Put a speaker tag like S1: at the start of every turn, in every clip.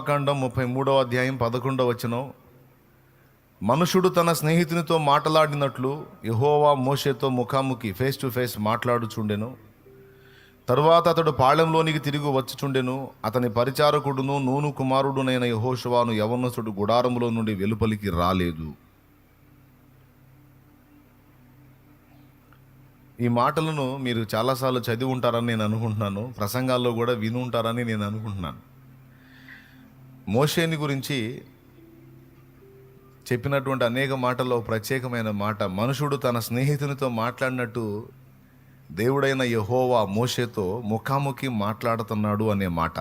S1: నిర్గమాకాండం 33వ అధ్యాయం 11వ వచనం. మనుషుడు తన స్నేహితునితో మాట్లాడినట్లు యెహోవా మోషేతో ముఖాముఖి ఫేస్ టు ఫేస్ మాట్లాడుచుండెను. తరువాత అతడు పాళెంలోనికి తిరిగి వచ్చుచుండెను. అతని పరిచారకుడును నూను కుమారుడునైన యెహోషువను యవనస్తుడు గుడారములో నుండి వెలుపలికి రాలేదు. ఈ మాటలను మీరు చాలాసార్లు చదివి ఉంటారని నేను అనుకుంటున్నాను. ప్రసంగాల్లో కూడా విని ఉంటారని నేను అనుకుంటున్నాను. మోషేని గురించి చెప్పినటువంటి అనేక మాటల్లో ప్రత్యేకమైన మాట, మనుషుడు తన స్నేహితునితో మాట్లాడినట్టు దేవుడైన యెహోవా మోషేతో ముఖాముఖి మాట్లాడుతున్నాడు అనే మాట.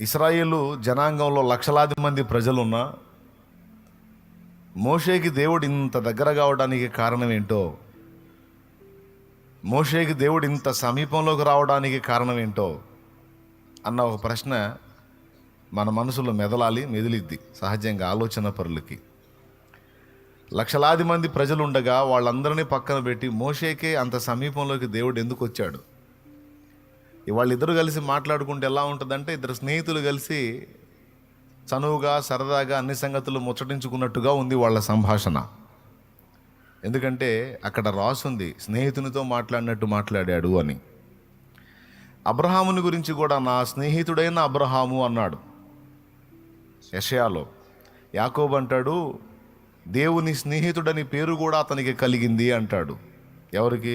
S1: ఇశ్రాయేలు జనాంగంలో లక్షలాది మంది ప్రజలున్నా మోషేకి దేవుడు ఇంత దగ్గర కావడానికి కారణం ఏంటో, మోషేకి దేవుడు ఇంత సమీపంలోకి రావడానికి కారణం ఏంటో అన్న ఒక ప్రశ్న మన మనసులో మెదిలిద్ది సహజంగా ఆలోచన పరులకి. లక్షలాది మంది ప్రజలు ఉండగా వాళ్ళందరినీ పక్కన పెట్టి మోషేకే అంత సమీపంలోకి దేవుడు ఎందుకు వచ్చాడు? వాళ్ళిద్దరు కలిసి మాట్లాడుకుంటే ఎలా ఉంటుందంటే, ఇద్దరు స్నేహితులు కలిసి చనువుగా సరదాగా అన్ని సంగతులు ముచ్చటించుకున్నట్టుగా ఉంది వాళ్ళ సంభాషణ. ఎందుకంటే అక్కడ రాసుంది స్నేహితునితో మాట్లాడినట్టు మాట్లాడాడు అని. అబ్రహాముని గురించి కూడా నా స్నేహితుడైన అబ్రహాము అన్నాడు యెషయాలో. యాకోబు అంటాడు దేవుని స్నేహితుడని పేరు కూడా అతనికి కలిగింది అంటాడు. ఎవరికి?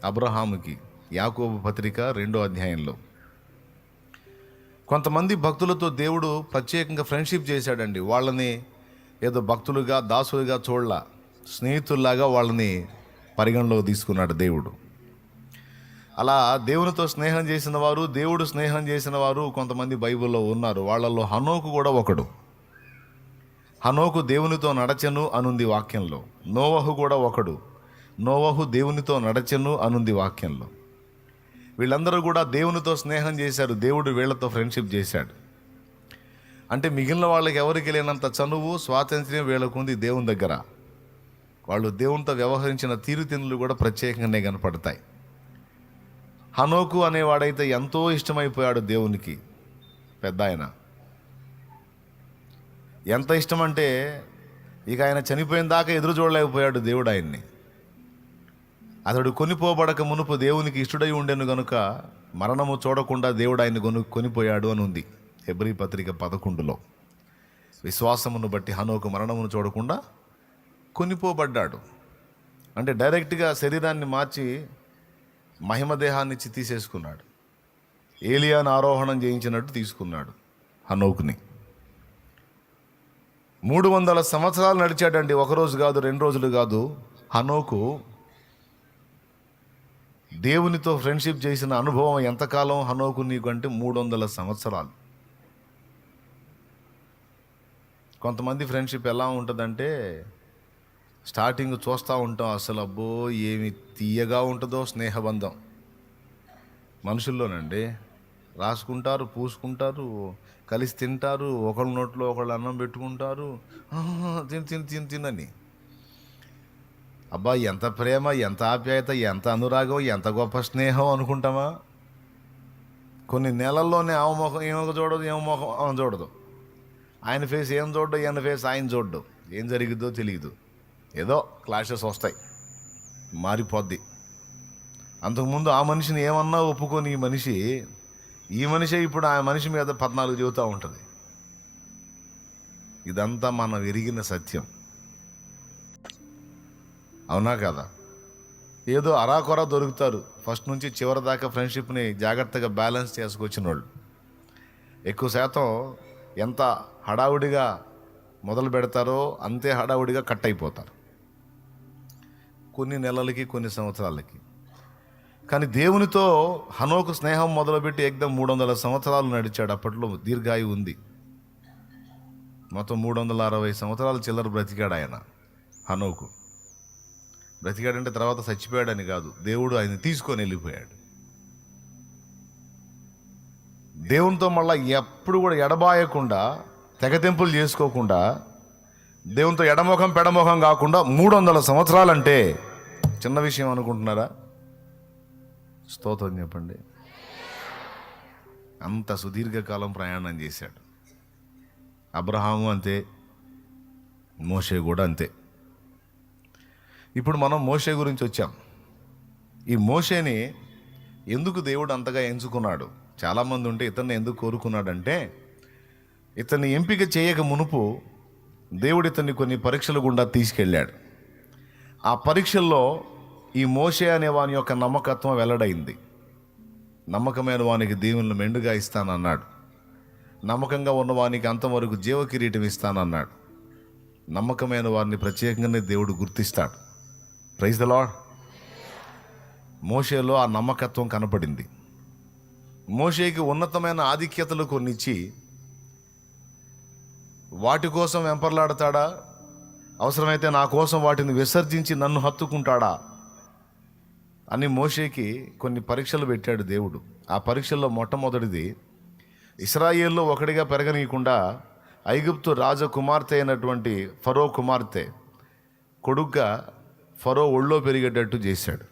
S1: అబ్రహాముకి. యాకోబు పత్రిక 2వ అధ్యాయంలో. కొంతమంది భక్తులతో దేవుడు ప్రత్యేకంగా ఫ్రెండ్షిప్ చేశాడండి. వాళ్ళని ఏదో భక్తులుగా దాసులుగా చూడలా, స్నేహితుల్లాగా వాళ్ళని పరిగణలోకి తీసుకున్నాడు దేవుడు. అలా దేవునితో స్నేహం చేసిన వారు, దేవుడు స్నేహం చేసిన వారు కొంతమంది బైబిల్లో ఉన్నారు. వాళ్ళల్లో హనోకు కూడా ఒకడు. హనోకు దేవునితో నడచెను అనుంది వాక్యంలో. నోవహు కూడా ఒకడు. నోవహు దేవునితో నడచెను అనుంది వాక్యంలో. వీళ్ళందరూ కూడా దేవునితో స్నేహం చేశారు. దేవుడు వీళ్ళతో ఫ్రెండ్షిప్ చేశాడు. అంటే మిగిలిన వాళ్ళకి ఎవరికి లేనంత చనువు స్వాతంత్ర్యం వీళ్ళకుంది దేవుని దగ్గర. వాళ్ళు దేవునితో వ్యవహరించిన తీరుతెన్నులు కూడా ప్రత్యేకంగానే కనపడతాయి. హనోకు అనేవాడైతే ఎంతో ఇష్టమైపోయాడు దేవునికి. పెద్ద ఆయన ఎంత ఇష్టమంటే ఇక ఆయన చనిపోయిన దాకా ఎదురు చూడలేకపోయాడు దేవుడు ఆయన్ని. అతడు కొనిపోబడక మునుపు దేవునికి ఇష్టడై ఉండెను గనుక మరణము చూడకుండా దేవుడు ఆయన్ని కొనిపోయాడు అని ఉంది హెబ్రీ పత్రిక 11లో. విశ్వాసమును బట్టి హనోకు మరణమును చూడకుండా కొనిపోబడ్డాడు. అంటే డైరెక్ట్గా శరీరాన్ని మార్చి మహిమ దేహాన్ని ఇచ్చి తీసేసుకున్నాడు. ఏలియాను ఆరోహణం చేయించినట్టు తీసుకున్నాడు హనోకుని. 300 సంవత్సరాలు నడిచాడండి. ఒకరోజు కాదు, 2 రోజులు కాదు. హనోకు దేవునితో ఫ్రెండ్షిప్ చేసిన అనుభవం ఎంతకాలం హనోకు నీకు అంటే 300 సంవత్సరాలు. కొంతమంది ఫ్రెండ్షిప్ ఎలా ఉంటుందంటే, స్టార్టింగ్ చూస్తూ ఉంటాం, అసలు అబ్బో ఏమి తీయగా ఉంటుందో స్నేహబంధం. మనుషుల్లోనండి రాసుకుంటారు, పూసుకుంటారు, కలిసి తింటారు, ఒకళ్ళ నోట్లో ఒకళ్ళు అన్నం పెట్టుకుంటారు, తిని అబ్బా ఎంత ప్రేమ, ఎంత ఆప్యాయత, ఎంత అనురాగం, ఎంత గొప్ప స్నేహం అనుకుంటామా? కొన్ని నెలల్లోనే ఆమె ముఖం ఏమో చూడదు, ఏమో ముఖం ఆమె చూడదు, ఆయన ఫేస్ ఏం చూడడు, ఈయన ఫేస్ ఆయన చూడడు. ఏం జరిగిద్దో తెలియదు. ఏదో క్లాషెస్ వస్తాయి, మారిపోద్ది. అంతకుముందు ఆ మనిషిని ఏమన్నా ఒప్పుకొని ఈ మనిషే ఇప్పుడు ఆ మనిషి మీద 14 చెబుతూ ఉంటుంది. ఇదంతా మనం ఎరిగిన సత్యం. అవునా కదా? ఏదో అరాకొర దొరుకుతారు. ఫస్ట్ నుంచి చివరి దాకా ఫ్రెండ్షిప్ని జాగ్రత్తగా బ్యాలెన్స్ చేసుకొచ్చిన వాళ్ళు. ఎక్కువ శాతం ఎంత హడావుడిగా మొదలు పెడతారో అంతే హడావుడిగా కట్ అయిపోతారు, కొన్ని నెలలకి, కొన్ని సంవత్సరాలకి. కానీ దేవునితో హనోకు స్నేహం మొదలుపెట్టి ఏకదం 300 సంవత్సరాలు నడిచాడు. అప్పట్లో దీర్ఘాయువు ఉంది. మొత్తం 360 సంవత్సరాలు చిల్లర బ్రతికాడు ఆయన. హనోకు బ్రతికాడంటే తర్వాత చచ్చిపోయాడని కాదు, దేవుడు ఆయన తీసుకొని వెళ్ళిపోయాడు. దేవునితో మళ్ళీ ఎప్పుడు కూడా ఎడబాయకుండా, తెగతెంపులు చేసుకోకుండా, దేవునితో ఎడమొఖం పెడమొఖం కాకుండా 300 సంవత్సరాలంటే చిన్న విషయం అనుకుంటున్నారా? స్తోత్రం చెప్పండి. అంత సుదీర్ఘకాలం ప్రయాణం చేశాడు. అబ్రహాము అంతే, మోషే కూడా అంతే. ఇప్పుడు మనం మోషే గురించి వచ్చాం. ఈ మోషేని ఎందుకు దేవుడు అంతగా ఎంచుకున్నాడు? చాలామంది ఉంటే ఇతన్ని ఎందుకు కోరుకున్నాడంటే, ఇతన్ని ఎంపిక చేయక మునుపు దేవుడు ఇతన్ని కొన్ని పరీక్షల గుండా తీసుకెళ్ళాడు. ఆ పరీక్షల్లో ఈ మోషే అనే వాని యొక్క నమ్మకత్వం వెల్లడైంది. నమ్మకమైన వానికి దీవెనలు మెండుగా ఇస్తానన్నాడు. నమ్మకంగా ఉన్నవానికి అంతవరకు జీవ కిరీటం ఇస్తానన్నాడు. నమ్మకమైన వారిని ప్రత్యేకంగానే దేవుడు గుర్తిస్తాడు. Praise the lord. మోషేలో ఆ నమ్మకత్వం కనపడింది. మోషేకి ఉన్నతమైన ఆధిక్యతలు కొన్నిచ్చి వాటి కోసం వెంపర్లాడతాడా, అవసరమైతే నా కోసం వాటిని విసర్జించి నన్ను హత్తుకుంటాడా అని మోషేకి కొన్ని పరీక్షలు పెట్టాడు దేవుడు. ఆ పరీక్షల్లో మొట్టమొదటిది, ఇశ్రాయేల్లో ఒకటిగా పెరగనీయకుండా ఐగుప్తు రాజకుమార్తె అయినటువంటి ఫరో కుమార్తె కొడుగ్గా ఫరో ఒళ్ళో పెరిగేటట్టు చేశాడు.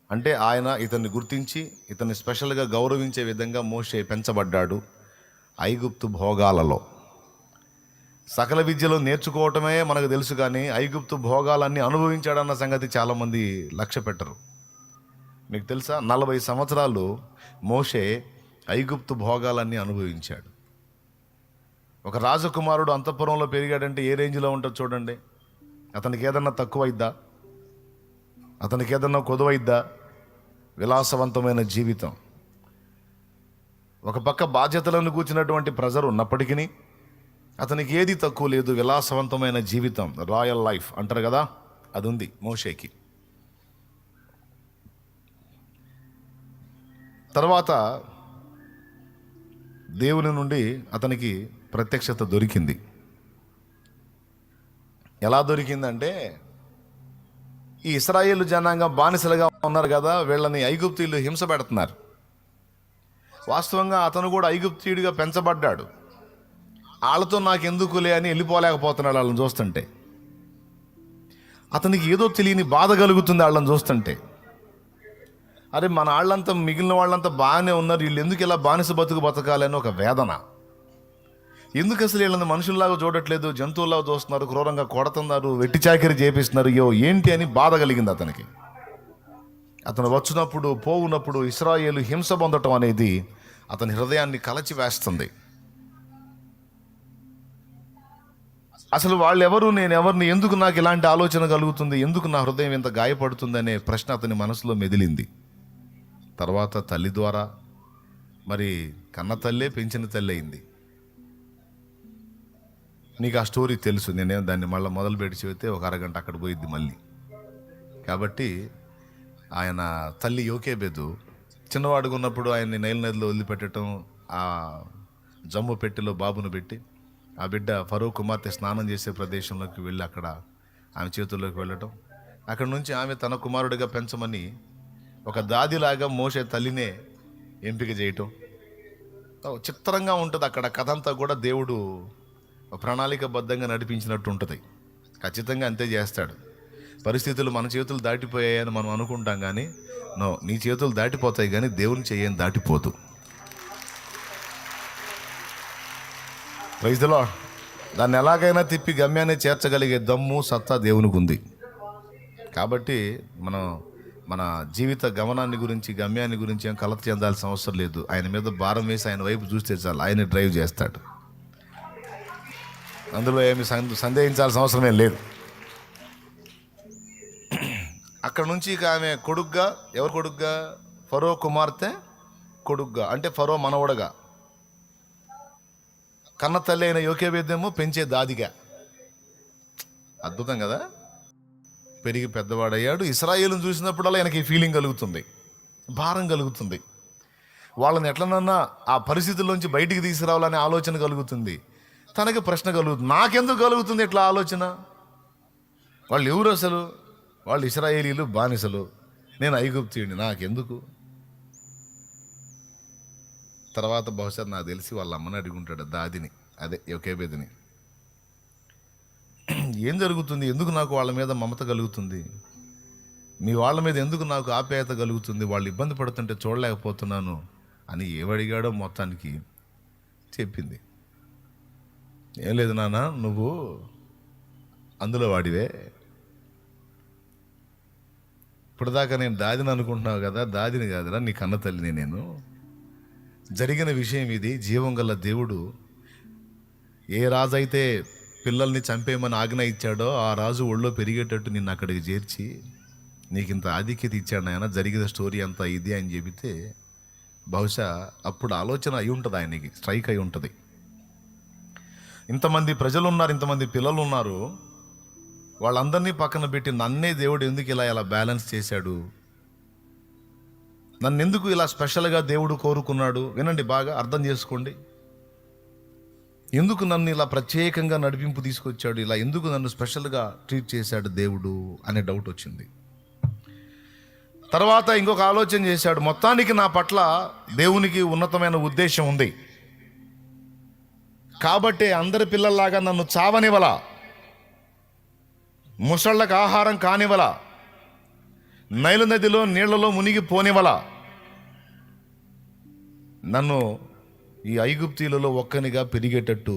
S1: అంటే ఆయన ఇతన్ని గుర్తించి ఇతన్ని స్పెషల్గా గౌరవించే విధంగా మోషే పెంచబడ్డాడు. ఐగుప్తు భోగాలలో సకల విద్యలో నేర్చుకోవటమే మనకు తెలుసు, కానీ ఐగుప్తు భోగాలన్నీ అనుభవించాడన్న సంగతి చాలామంది లక్ష్య పెట్టరు. మీకు తెలుసా, 40 సంవత్సరాలు మోషే ఐగుప్తు భోగాలన్నీ అనుభవించాడు. ఒక రాజకుమారుడు అంతఃపురంలో పెరిగాడంటే ఏ రేంజ్లో ఉంటుంది చూడండి. అతనికి ఏదన్నా తక్కువైద్దా? అతనికి ఏదన్నా కొదువైద్దా? విలాసవంతమైన జీవితం. ఒక పక్క బాధ్యతలను కూర్చున్నటువంటి ప్రెజర్ ఉన్నప్పటికీ అతనికి ఏది తక్కువ లేదు. విలాసవంతమైన జీవితం, రాయల్ లైఫ్ అంటారు కదా, అది ఉంది మోషేకి. తర్వాత దేవుని నుండి అతనికి ప్రత్యక్షత దొరికింది. ఎలా దొరికిందంటే, ఈ ఇశ్రాయేలు జనాంగం బానిసలుగా ఉన్నారు కదా, వీళ్ళని ఐగుప్తీయులు హింస పెడుతున్నారు. వాస్తవంగా అతను కూడా ఐగుప్తీయుడిగా పెంచబడ్డాడు. వాళ్ళతో నాకెందుకులే అని వెళ్ళిపోలేకపోతున్నాడు. వాళ్ళని చూస్తుంటే అతనికి ఏదో తెలియని బాధ కలుగుతుంది. వాళ్ళని చూస్తుంటే, అరే మన వాళ్ళంతా, మిగిలిన వాళ్ళంతా బాగానే ఉన్నారు, వీళ్ళు ఎందుకు ఇలా బానిస బతకాలని ఒక వేదన. ఎందుకు అసలు వీళ్ళని మనుషుల్లాగా చూడట్లేదు, జంతువుల్లాగా చూస్తున్నారు, క్రూరంగా కొడుతున్నారు, వెట్టి చాకిరీ చేపిస్తున్నారు, ఏంటి అని బాధ కలిగింది అతనికి. అతను వచ్చినప్పుడు పోవునప్పుడు ఇశ్రాయేలు హింస పొందటం అనేది అతని హృదయాన్ని కలచివేస్తుంది. అసలు వాళ్ళెవరు, నేనెవరిని, ఎందుకు నాకు ఇలాంటి ఆలోచన కలుగుతుంది, ఎందుకు నా హృదయం ఇంత గాయపడుతుంది అనే ప్రశ్న అతని మనసులో మెదిలింది. తర్వాత తల్లి ద్వారా, మరి కన్న తల్లే పెంచిన తల్లి అయింది. నీకు ఆ స్టోరీ తెలుసు, నేనేం దాన్ని మళ్ళీ మొదలుపెట్టి చెబితే ఒక అరగంట అక్కడ పోయిద్ది మళ్ళీ. కాబట్టి ఆయన తల్లి యోకేబెదు చిన్నవాడుగా ఉన్నప్పుడు ఆయన్ని నైల్ నదిలో వదిలిపెట్టడం, ఆ జమ్ము పెట్టెలో బాబును పెట్టి ఆ బిడ్డ ఫరో కుమార్తె స్నానం చేసే ప్రదేశంలోకి వెళ్ళి అక్కడ ఆమె చేతుల్లోకి వెళ్ళటం, అక్కడ నుంచి ఆమె తన కుమారుడిగా పెంచమని ఒక దాదిలాగా మోషే తల్లినే ఎంపిక చేయటం చిత్రంగా ఉంటుంది. అక్కడ కథ అంతా కూడా దేవుడు ప్రణాళికబద్ధంగా నడిపించినట్టు ఉంటుంది. ఖచ్చితంగా అంతే చేస్తాడు. పరిస్థితులు మన చేతులు దాటిపోయాయని మనం అనుకుంటాం, కానీ నో, నీ చేతులు దాటిపోతాయి కానీ దేవుని చెయ్యని దాటిపోదు. Praise the lord. దాన్ని ఎలాగైనా తిప్పి గమ్యాన్ని చేర్చగలిగే దమ్ము, సత్తా దేవునికి ఉంది. కాబట్టి మనం మన జీవిత గమనాన్ని గురించి, గమ్యాన్ని గురించి ఏం కలత చెందాల్సిన అవసరం లేదు. ఆయన మీద భారం వేసి ఆయన వైపు చూస్తే చాలు, ఆయన డ్రైవ్ చేస్తాడు. అందులో ఏమి సందేహించాల్సిన అవసరమే లేదు. అక్కడ నుంచి ఇక ఆమె కొడుగ్గా, ఎవరు కొడుగ్గా? ఫరో కుమార్తె కొడుగ్గా, అంటే ఫరో మనవడగా. కన్న తల్లి అయిన యోకేబేదేమో పెంచే దాదిగా. అద్భుతం కదా. పెరిగి పెద్దవాడయ్యాడు. ఇశ్రాయేలును చూసినప్పుడల్లా ఆయనకి ఫీలింగ్ కలుగుతుంది, భారం కలుగుతుంది. వాళ్ళని ఎట్లనన్నా ఆ పరిస్థితుల్లోంచి బయటికి తీసుకురావాలనే ఆలోచన కలుగుతుంది. తనకి ప్రశ్న కలుగుతుంది, నాకెందుకు కలుగుతుంది ఇట్లా ఆలోచన? వాళ్ళు ఎవరు అసలు? వాళ్ళు ఇశ్రాయేలీలు, బానిసలు, నేను ఐగుప్తీయుడిని, నాకెందుకు? తర్వాత బహుశా నాకు తెలిసి వాళ్ళ అమ్మని అడుగుంటాడు, దాదిని, అదే యోకేబేదిని, ఏం జరుగుతుంది, ఎందుకు నాకు వాళ్ళ మీద మమత కలుగుతుంది, మీ వాళ్ళ మీద ఎందుకు నాకు ఆప్యాయత కలుగుతుంది, వాళ్ళు ఇబ్బంది పడుతుంటే చూడలేకపోతున్నాను అని ఏమడిగాడో మొత్తానికి చెప్పింది. ఏం లేదు నాన్న, నువ్వు అందులో వాడివే. ఇప్పటిదాకా నేను దాదిని అనుకుంటున్నావు కదా, దాదిని కాదురా, నీ కన్న తల్లిని నేను. జరిగిన విషయం ఇది. జీవం గల దేవుడు ఏ రాజు అయితే పిల్లల్ని చంపేయమని ఆజ్ఞ ఇచ్చాడో ఆ రాజు ఒళ్ళో పెరిగేటట్టు నిన్ను అక్కడికి చేర్చి నీకు ఇంత ఆధిక్యత ఇచ్చాడు ఆయన. జరిగిన స్టోరీ అంతా ఇది అని చెబితే బహుశా అప్పుడు ఆలోచన అయి ఉంటుంది, ఆయనకి స్ట్రైక్ అయి ఉంటుంది. ఇంతమంది ప్రజలు ఉన్నారు, ఇంతమంది పిల్లలు ఉన్నారు, వాళ్ళందరినీ పక్కన పెట్టి నన్నే దేవుడు ఎందుకు ఇలా బ్యాలెన్స్ చేశాడు, నన్ను ఎందుకు ఇలా స్పెషల్గా దేవుడు కోరుకున్నాడు? వినండి, బాగా అర్థం చేసుకోండి. ఎందుకు నన్ను ఇలా ప్రత్యేకంగా నడిపింపు తీసుకొచ్చాడు, ఇలా ఎందుకు నన్ను స్పెషల్గా ట్రీట్ చేశాడు దేవుడు అనే డౌట్ వచ్చింది. తర్వాత ఇంకొక ఆలోచన చేశాడు, మొత్తానికి నా పట్ల దేవునికి ఉన్నతమైన ఉద్దేశం ఉంది కాబట్టి అందరి పిల్లల్లాగా నన్ను చావనివ్వలా, ముసళ్ళకు ఆహారం కానివ్వలా, నైలు నదిలో నీళ్లలో మునిగి పోనివ్వలా, నన్ను ఈ ఐగుప్తీలలో ఒక్కనిగా పెరిగేటట్టు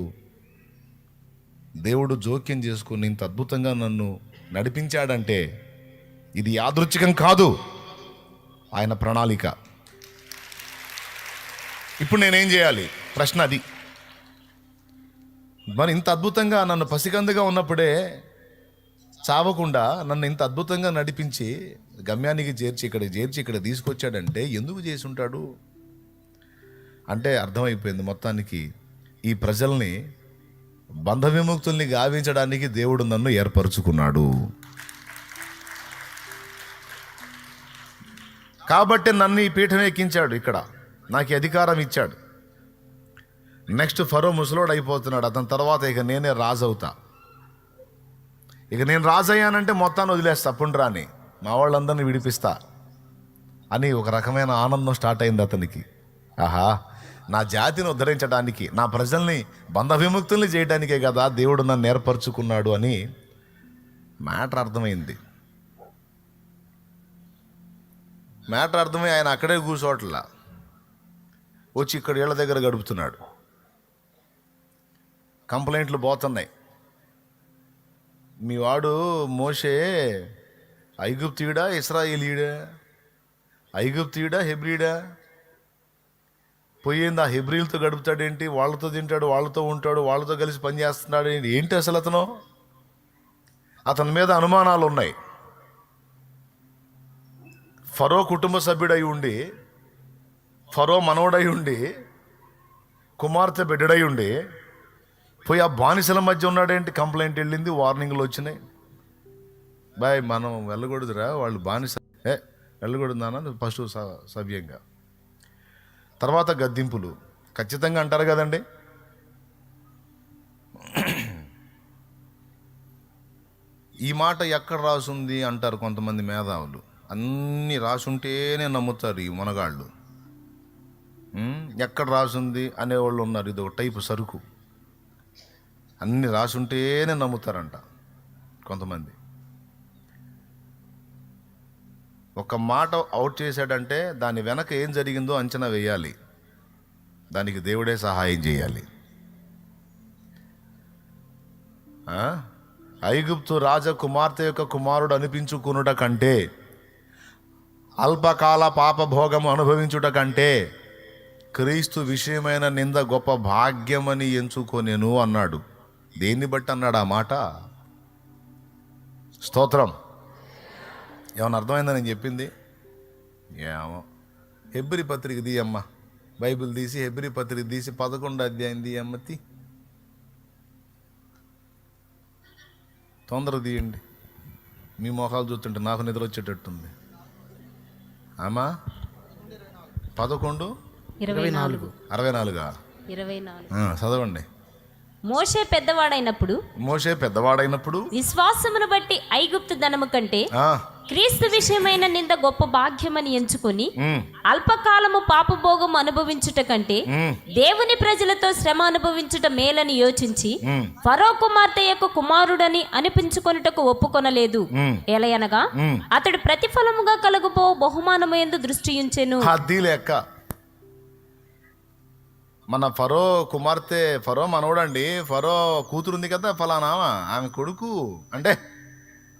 S1: దేవుడు జోక్యం చేసుకుని ఇంత అద్భుతంగా నన్ను నడిపించాడంటే ఇది యాదృచ్ఛికం కాదు, ఆయన ప్రణాళిక. ఇప్పుడు నేనేం చేయాలి? ప్రశ్న అది. మరి ఇంత అద్భుతంగా నన్ను పసికందుగా ఉన్నప్పుడే చావకుండా నన్ను ఇంత అద్భుతంగా నడిపించి గమ్యానికి చేర్చి ఇక్కడ తీసుకొచ్చాడంటే ఎందుకు చేసి ఉంటాడు అంటే అర్థమైపోయింది మొత్తానికి. ఈ ప్రజల్ని బంధ విముక్తుల్ని గావించడానికి దేవుడు నన్ను ఏర్పరచుకున్నాడు కాబట్టి నన్ను ఈ పీఠం ఎక్కించాడు, ఇక్కడ నాకు అధికారం ఇచ్చాడు. నెక్స్ట్ ఫరో ముసలోడు అయిపోతున్నాడు, అతని తర్వాత ఇక నేనే రాజు అవుతా. ఇక నేను రాజు అయ్యానంటే మొత్తాన్ని వదిలేస్తా, పుండ్రాని మా వాళ్ళందరినీ విడిపిస్తా అని ఒక రకమైన ఆనందం స్టార్ట్ అయింది అతనికి. ఆహా, నా జాతిని ఉద్ధరించడానికి, నా ప్రజల్ని బంధ విముక్తుల్ని చేయడానికే కదా దేవుడు నన్ను ఏర్పరచుకున్నాడు అని మ్యాటర్ అర్థమైంది. మ్యాటర్ అర్థమై ఆయన అక్కడే కూర్చోట్లా, వచ్చి ఇక్కడ ఇళ్ళ దగ్గర గడుపుతున్నాడు. కంప్లైంట్లు పోతున్నాయి, మీ వాడు మోషే ఐగుప్తీయుడా ఇశ్రాయేలీయుడా, ఐగుప్తీయుడా హెబ్రీడా, పోయింది ఆ హెబ్రీలతో గడుపుతాడేంటి, వాళ్ళతో తింటాడు, వాళ్ళతో ఉంటాడు, వాళ్ళతో కలిసి పనిచేస్తున్నాడు ఏంటి అసలు అతని మీద అనుమానాలు ఉన్నాయి. ఫరో కుటుంబ సభ్యుడై ఉండి, ఫరో మనవడై ఉండి, కుమార్తె బిడ్డడై ఉండి పోయి ఆ బానిసల మధ్య ఉన్నాడేంటి? కంప్లైంట్ వెళ్ళింది, వార్నింగ్లు వచ్చినాయి. బాయ్ మనం వెళ్ళకూడదురా, వాళ్ళు బానిస వెళ్ళకూడదునా ఫస్ట్ సవ్యంగా. తర్వాత గద్దింపులు ఖచ్చితంగా అంటారు కదండి. ఈ మాట ఎక్కడ రాసుంది అంటారు కొంతమంది మేధావులు. అన్నీ రాసుంటేనే నమ్ముతారు ఈ మునగాళ్ళు. ఎక్కడ రాసుంది అనేవాళ్ళు ఉన్నారు. ఇది ఒక టైపు సరుకు, అన్నీ రాసుంటేనే నమ్ముతారంట కొంతమంది. ఒక మాట అవుట్ చేశాడంటే దాని వెనక ఏం జరిగిందో అంచనా వేయాలి, దానికి దేవుడే సహాయం చేయాలి. ఐగుప్తు రాజకుమార్తె యొక్క కుమారుడు అనిపించుకునుట కంటే, అల్పకాల పాపభోగము అనుభవించుట కంటే క్రీస్తు విషయమైన నింద గొప్ప భాగ్యమని ఎంచుకొనెను అన్నాడు. దేన్ని బట్టి అన్నాడు ఆ మాట? స్తోత్రం. ఏమన్నా అర్థమైందా నేను చెప్పింది? ఏమో. హెబ్రీ పత్రిక తీయమ్మ, బైబిల్ తీసి హెబ్రీ పత్రిక తీసి 11వ అధ్యాయం తీయమ్మతి, తొందరగా తీయండి. మీ మొహాలు చూస్తుంటే నాకు నిద్ర వచ్చేటట్టుంది. ఆమా 11:24 చదవండి.
S2: మోషే పెద్దవాడైనప్పుడు విశ్వాసమును బట్టి ఐగుప్తు ధనము కంటే క్రీస్తు విషయమైన నింద గొప్ప భాగ్యమని ఎంచుకొని అల్పకాలము పాపభోగము అనుభవించుట కంటే దేవుని ప్రజలతో శ్రమ అనుభవించుట మేలని యోచించి ఫరో కుమార్తె యొక్క కుమారుడని అనిపించుకొనుటకు ఒప్పుకొనలేదు. ఎలయనగా అతడు ప్రతిఫలముగా కలుగుపో బహుమానము యందు దృష్టి ఉంచెను.
S1: అది లెక్క. మన ఫరో కుమార్తె, ఫరో మనవడండి, ఫరో కూతురు ఉంది కదా ఫలానా, ఆమె కొడుకు అంటే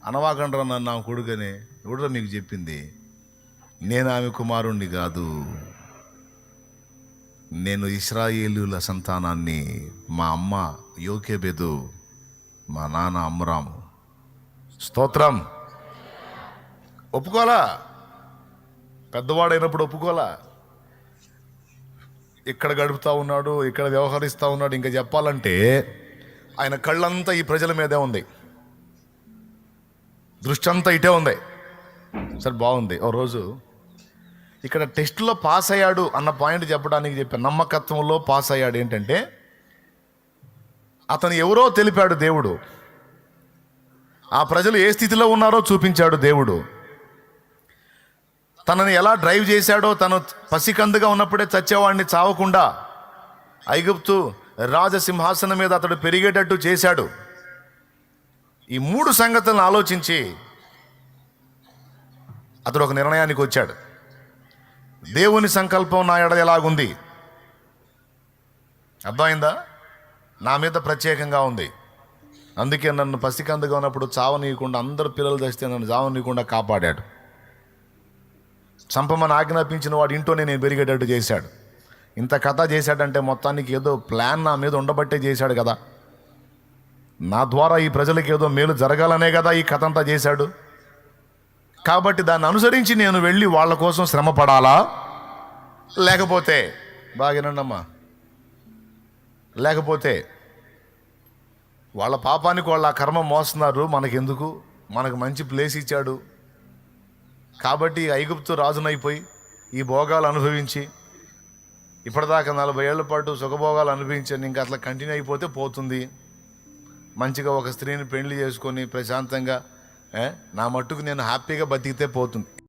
S1: అనవాకండ్రా నన్ను ఆమె కొడుకని ఎవడో మీకు చెప్పింది? నేను ఆమె కుమారుణ్ణి కాదు, నేను ఇశ్రాయేలుల సంతానాన్ని. మా అమ్మ యోకేబెదు, మా నాన్న అమ్రాము. స్తోత్రం. ఒప్పుకోలా, పెద్దవాడైనప్పుడు ఒప్పుకోలా. ఇక్కడ గడుపుతూ ఉన్నాడు, ఇక్కడ వ్యవహరిస్తూ ఉన్నాడు. ఇంకా చెప్పాలంటే ఆయన కళ్ళంతా ఈ ప్రజల మీదే ఉంది, దృష్టి అంతా ఇటే ఉంది. సరే బాగుంది. ఓ రోజు ఇక్కడ టెస్ట్లో పాస్ అయ్యాడు అన్న పాయింట్ చెప్పడానికి చెప్పాను. నమ్మకత్వంలో పాస్ అయ్యాడు ఏంటంటే, అతను ఎవరో తెలిపాడు దేవుడు, ఆ ప్రజలు ఏ స్థితిలో ఉన్నారో చూపించాడు దేవుడు. తనని ఎలా డ్రైవ్ చేశాడో, తను పసికందుగా ఉన్నప్పుడే చచ్చేవాడిని చావకుండా ఐగుప్తు రాజసింహాసనం మీద అతడు పెరిగేటట్టు చేశాడు. ఈ 3 సంగతులను ఆలోచించి అతడు ఒక నిర్ణయానికి వచ్చాడు. దేవుని సంకల్పం నా ఎడల ఎలాగుంది, అర్థమైందా? నా మీద ప్రత్యేకంగా ఉంది. అందుకే నన్ను పసికందుగా ఉన్నప్పుడు చావనీయకుండా, అందరు పిల్లలు తెస్తే నన్ను చావనీయకుండా కాపాడాడు. చంపమని ఆజ్ఞాపించిన వాడు ఇంట్లోనే నేను పెరిగేటట్టు చేశాడు. ఇంత కథ చేశాడంటే మొత్తానికి ఏదో ప్లాన్ నా మీద ఉండబట్టే చేశాడు కదా. నా ద్వారా ఈ ప్రజలకు ఏదో మేలు జరగాలనే కదా ఈ కథ అంతా చేశాడు. కాబట్టి దాన్ని అనుసరించి నేను వెళ్ళి వాళ్ళ కోసం శ్రమ పడాలా, లేకపోతే బాగానండమ్మా, లేకపోతే వాళ్ళ పాపానికి వాళ్ళ కర్మ మోస్తున్నారు, మనకెందుకు, మనకు మంచి ప్లేస్ ఇచ్చాడు కాబట్టి ఐగుప్తు రాజునైపోయి ఈ భోగాలు అనుభవించి ఇప్పటిదాకా 40 ఏళ్ల పాటు సుఖభోగాలు అనుభవించాను, ఇంకా అట్లా కంటిన్యూ అయిపోతే పోతుంది. మంచిగా ఒక స్త్రీని పెళ్లి చేసుకొని ప్రశాంతంగా నా మట్టుకు నేను హ్యాపీగా బతికితే పోతుంది.